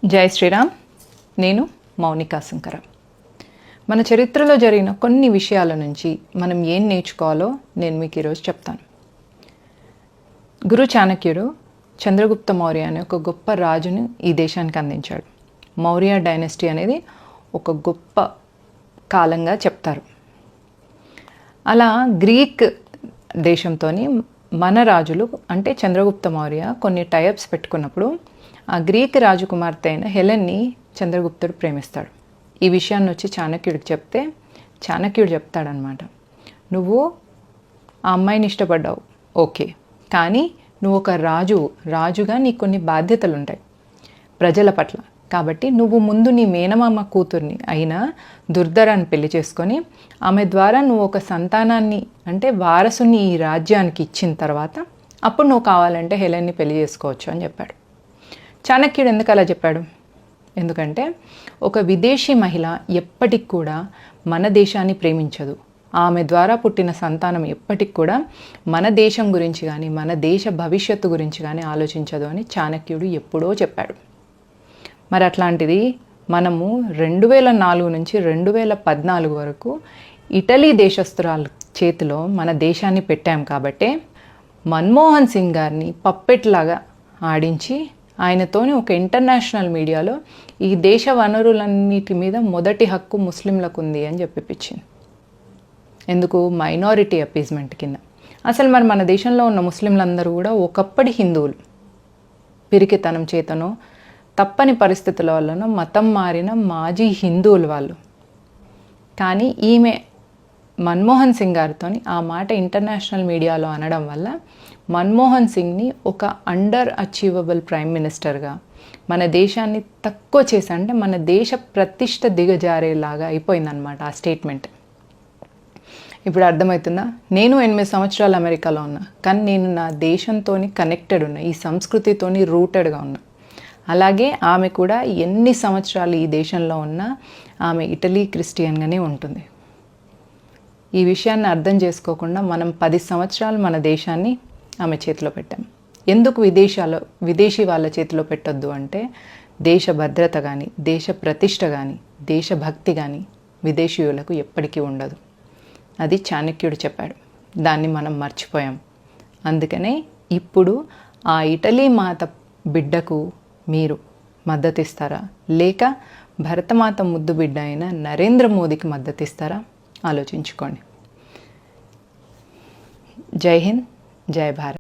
జై శ్రీరామ్. నేను మౌనికా శంకర. మన చరిత్రలో జరిగిన కొన్ని విషయాల నుంచి మనం ఏం నేర్చుకోవాలో నేను మీకు ఈరోజు చెప్తాను. గురు చాణక్యుడు చంద్రగుప్త మౌర్య అనే ఒక గొప్ప రాజుని ఈ దేశానికి అందించాడు. మౌర్య డైనస్టీ అనేది ఒక గొప్ప కాలంగా చెప్తారు. అలా గ్రీక్ దేశంతో మన రాజులు అంటే చంద్రగుప్త మౌర్య కొన్ని టైప్స్ పెట్టుకున్నప్పుడు ఆ గ్రీక్ రాజకుమార్తె అయిన హెలెన్ని చంద్రగుప్తుడు ప్రేమిస్తాడు. ఈ విషయాన్ని వచ్చి చాణక్యుడికి చెప్తే చాణక్యుడు చెప్తాడనమాట, నువ్వు ఆ అమ్మాయిని ఇష్టపడ్డావు ఓకే, కానీ నువ్వు ఒక రాజుగా నీకు కొన్ని బాధ్యతలు ఉంటాయి ప్రజల పట్ల. కాబట్టి నువ్వు ముందు నీ మేనమామ కూతుర్ని అయిన దుర్ధరాన్ని పెళ్లి చేసుకొని ఆమె ద్వారా నువ్వు ఒక సంతానాన్ని అంటే వారసుని ఈ రాజ్యానికి ఇచ్చిన తర్వాత అప్పుడు నువ్వు కావాలంటే హెలెన్ని పెళ్లి చేసుకోవచ్చు అని చెప్పాడు. చాణక్యుడు ఎందుకు అలా చెప్పాడు? ఎందుకంటే ఒక విదేశీ మహిళ ఎప్పటికి కూడా మన దేశాన్ని ప్రేమించదు. ఆమె ద్వారా పుట్టిన సంతానం ఎప్పటికి కూడా మన దేశం గురించి కానీ మన దేశ భవిష్యత్తు గురించి కానీ ఆలోచించదు అని చాణక్యుడు ఎప్పుడో చెప్పాడు. మరి అట్లాంటిది మనము 2004 నుంచి 2014 వరకు ఇటలీ దేశస్తురాల చేతిలో మన దేశాన్ని పెట్టాం. కాబట్టే మన్మోహన్ సింగ్ గారిని పప్పెట్లాగా ఆడించి ఆయనతోని ఒక ఇంటర్నేషనల్ మీడియాలో ఈ దేశ వనరులన్నిటి మీద మొదటి హక్కు ముస్లింలకు ఉంది అని చెప్పిపించింది. ఎందుకు? మైనారిటీ అపీజ్మెంట్ కింద. అసలు మరి మన దేశంలో ఉన్న ముస్లింలందరూ కూడా ఒకప్పటి హిందువులు, పిరికితనం చేతనో తప్పని పరిస్థితుల వల్లనో మతం మారిన మాజీ హిందువులు వాళ్ళు. కానీ ఈమె మన్మోహన్ సింగ్ గారితో ఆ మాట ఇంటర్నేషనల్ మీడియాలో అనడం వల్ల మన్మోహన్ సింగ్ని ఒక అండర్ అచీవబుల్ ప్రైమ్ మినిస్టర్గా మన దేశాన్ని తక్కువ చేసి అంటే మన దేశ ప్రతిష్ట దిగజారేలాగా అయిపోయిందనమాట ఆ స్టేట్మెంట్. ఇప్పుడు అర్థమవుతుందా? నేను 8 సంవత్సరాలు అమెరికాలో ఉన్నా, కానీ నేను నా దేశంతో కనెక్టెడ్ ఉన్నా, ఈ సంస్కృతితోని రూటెడ్గా ఉన్నా. అలాగే ఆమె కూడా ఎన్ని సంవత్సరాలు ఈ దేశంలో ఉన్నా ఆమె ఇటలీ క్రిస్టియన్గానే ఉంటుంది. ఈ విషయాన్ని అర్థం చేసుకోకుండా మనం 10 సంవత్సరాలు మన దేశాన్ని ఆమె చేతిలో పెట్టాం. ఎందుకు విదేశీ వాళ్ళ చేతిలో పెట్టొద్దు అంటే దేశ భద్రత కానీ దేశ ప్రతిష్ట కానీ దేశభక్తి కానీ విదేశీయులకు ఎప్పటికీ ఉండదు. అది చాణక్యుడు చెప్పాడు. దాన్ని మనం మర్చిపోయాం. అందుకనే ఇప్పుడు ఆ ఇటలీ మాత బిడ్డకు మీరు మద్దతు ఇస్తారా, లేక భరతమాత ముద్దు బిడ్డ అయిన నరేంద్ర మోదీకి మద్దతు ఇస్తారా? ఆలోచించుకోండి. జై హింద్, జై భారత్.